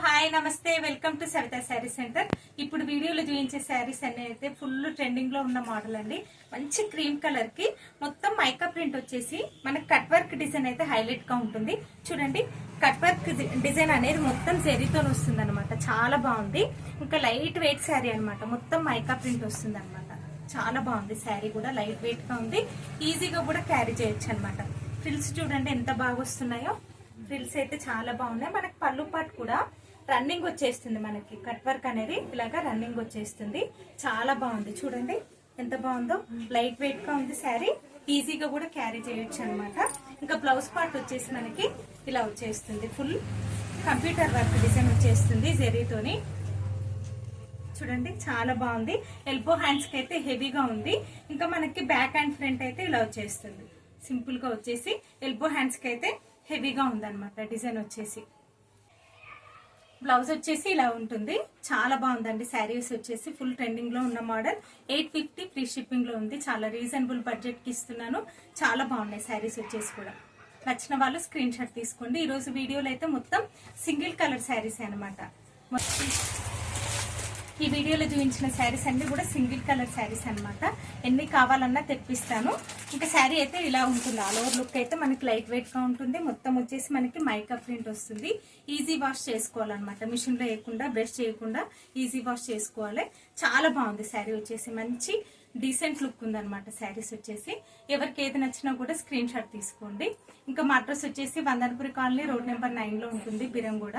Hi నమస్తే welcome to Savitha sari centre. ఇప్పుడు వీడియోలో చూపించే శారీస్ అన్ని అయితే ఫుల్ ట్రెండింగ్ లో ఉన్న మోడల్ అండి. మంచి క్రీమ్ కలర్ కి మొత్తం మైకా ప్రింట్ వచ్చేసి మనకి కట్ వర్క్ డిజైన్ అయితే హైలైట్ గా ఉంటుంది. చూడండి, కట్ వర్క్ డిజైన్ అనేది మొత్తం జరీతో వస్తుంది అనమాట. చాలా బాగుంది. ఇంకా లైట్ వెయిట్ శారీ అనమాట. మొత్తం మైకా ప్రింట్ వస్తుంది అనమాట. చాలా బాగుంది శారీ కూడా. లైట్ వెయిట్ గా ఉంది. ఈజీగా కూడా క్యారీ చేయొచ్చు అనమాట. ఫ్రిల్స్ చూడండి ఎంత బాగా వస్తున్నాయో. ఫ్రిల్స్ అయితే చాలా బాగున్నాయి. మనకి పళ్ళు పాటు కూడా రన్నింగ్ వచ్చేస్తుంది. మనకి కట్ వర్క్ అనేది ఇలాగా రన్నింగ్ వచ్చేస్తుంది. చాలా బాగుంది. చూడండి ఎంత బాగుందో. లైట్ వెయిట్ గా ఉంది శారీ. ఈజీగా కూడా క్యారీ చేయొచ్చు అనమాట. ఇంకా బ్లౌజ్ పార్ట్ వచ్చేసి మనకి ఇలా వచ్చేస్తుంది. ఫుల్ కంప్యూటర్ వర్క్ డిజైన్ వచ్చేస్తుంది జరీతోని. చూడండి చాలా బాగుంది. ఎల్బో హ్యాండ్స్ కి అయితే హెవీగా ఉంది. ఇంకా మనకి బ్యాక్ అండ్ ఫ్రంట్ అయితే ఇలా వచ్చేస్తుంది. సింపుల్ గా వచ్చేసి ఎల్బో హ్యాండ్స్ కి అయితే హెవీగా ఉందన్నమాట. డిజైన్ వచ్చేసి బ్లౌజ్ వచ్చేసి ఇలా ఉంటుంది. చాలా బాగుందండి. శారీస్ వచ్చేసి ఫుల్ ట్రెండింగ్ లో ఉన్న మోడల్. 850 ఫ్రీ షిప్పింగ్ లో ఉంది. చాలా రీజనబుల్ బడ్జెట్ కి ఇస్తున్నాను. చాలా బాగున్నాయి శారీస్ వచ్చేసి కూడా. నచ్చిన వాళ్ళు స్క్రీన్ షాట్ తీసుకోండి. ఈ రోజు వీడియోలో అయితే మొత్తం సింగిల్ కలర్ శారీస్ అనమాట. ఈ వీడియోలో చూపించిన శారీస్ అన్ని కూడా సింగిల్ కలర్ శారీస్ అనమాట. ఎన్ని కావాలన్నా తెప్పిస్తాను. ఇంకా శారీ అయితే ఇలా ఉంటుంది. ఆల్ ఓవర్ లుక్ అయితే మనకి లైట్ వెయిట్ గా ఉంటుంది. మొత్తం వచ్చేసి మనకి మైకా ప్రింట్ వస్తుంది. ఈజీ వాష్ చేసుకోవాలన్నమాట. మిషన్ లో వేయకుండా, బ్రష్ చేయకుండా ఈజీ వాష్ చేసుకోవాలి. చాలా బాగుంది శారీ వచ్చేసి. మంచి డీసెంట్ లుక్ ఉందన్నమాట శారీస్ వచ్చేసి. ఎవరికి ఏది నచ్చినా కూడా స్క్రీన్ షాట్ తీసుకోండి. ఇంకా మా అడ్రస్ వచ్చేసి వందనపురి కాలనీ, రోడ్ నెంబర్ 9 లో ఉంటుంది, బిరంగూడ.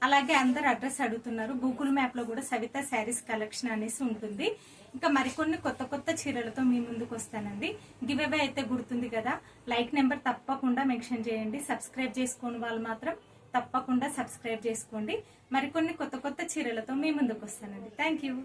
అలాగే అందరు అడ్రస్ అడుగుతున్నారు. గూగుల్ మ్యాప్ లో కూడా సవితా శారీస్ కలెక్షన్ అనేసి ఉంటుంది. ఇంకా మరికొన్ని కొత్త కొత్త చీరలతో మీ ముందుకు వస్తానండి. గివ్ అవే అయితే గుర్తుంది కదా, లైక్ నెంబర్ తప్పకుండా మెన్షన్ చేయండి. సబ్స్క్రైబ్ చేసుకోని వాళ్ళు మాత్రం తప్పకుండా సబ్స్క్రైబ్ చేసుకోండి. మరికొన్ని కొత్త కొత్త చీరలతో మీ ముందుకు వస్తానండి. Thank you.